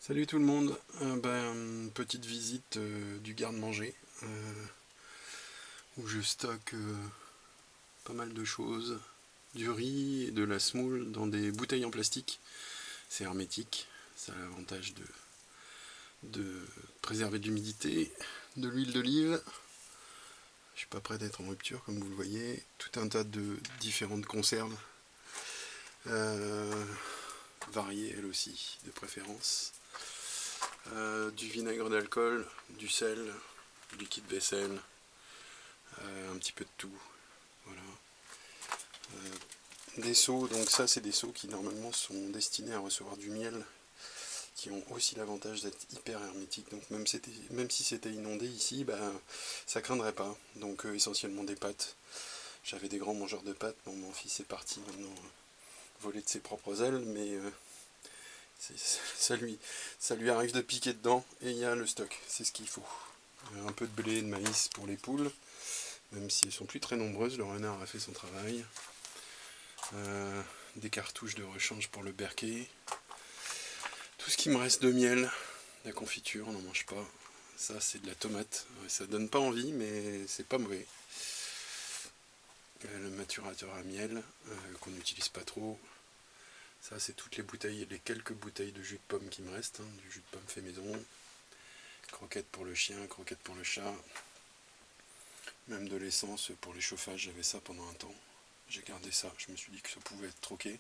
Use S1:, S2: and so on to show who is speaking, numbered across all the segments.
S1: Salut tout le monde. Petite visite du garde-manger où je stocke pas mal de choses, du riz et de la semoule dans des bouteilles en plastique. C'est hermétique, ça a l'avantage de préserver de l'humidité, de l'huile d'olive. Je suis pas prêt d'être en rupture comme vous le voyez. Tout un tas de différentes conserves, euh, variées elles aussi de préférence. Du vinaigre d'alcool, du sel, du liquide vaisselle, un petit peu de tout. Voilà. Des seaux, donc ça c'est des seaux qui normalement sont destinés à recevoir du miel, qui ont aussi l'avantage d'être hyper hermétiques. Donc même si c'était inondé ici, ça craindrait pas. Donc essentiellement des pâtes. J'avais des grands mangeurs de pâtes, bon, mon fils est parti maintenant voler de ses propres ailes, mais ça lui arrive de piquer dedans et il y a le stock, c'est ce qu'il faut. Un peu de blé et de maïs pour les poules, même si elles sont plus très nombreuses, le renard a fait son travail. Des cartouches de rechange pour le berquet. Tout ce qui me reste de miel, la confiture, on n'en mange pas. Ça c'est de la tomate, ça donne pas envie mais c'est pas mauvais. Le maturateur à miel, qu'on n'utilise pas trop. Ça c'est toutes les bouteilles, les quelques bouteilles de jus de pomme qui me restent, hein, du jus de pomme fait maison. Croquettes pour le chien, croquettes pour le chat. Même de l'essence pour les chauffages, j'avais ça pendant un temps. J'ai gardé ça, je me suis dit que ça pouvait être troqué.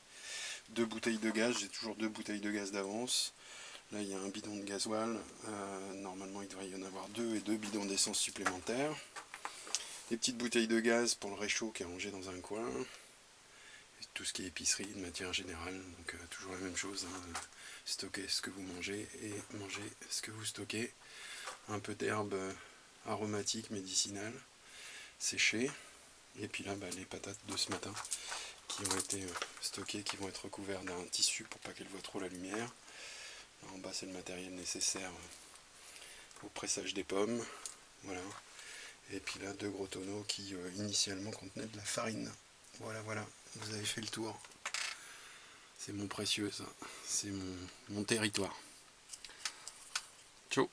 S1: 2 bouteilles de gaz, j'ai toujours 2 bouteilles de gaz d'avance. Là il y a un bidon de gasoil, normalement il devrait y en avoir 2 et 2 bidons d'essence supplémentaires. Des petites bouteilles de gaz pour le réchaud qui est rangé dans un coin. Et tout ce qui est épicerie de matière générale, donc toujours la même chose, hein, stocker ce que vous mangez et manger ce que vous stockez. Un peu d'herbe aromatique, médicinale, séchée. Et puis là les patates de ce matin qui ont été stockées, qui vont être recouvertes d'un tissu pour pas qu'elles voient trop la lumière. Là, en bas c'est le matériel nécessaire au pressage des pommes. Voilà. Et puis là 2 gros tonneaux qui initialement contenaient de la farine. Voilà, voilà, vous avez fait le tour. C'est mon précieux ça, c'est mon territoire. Ciao.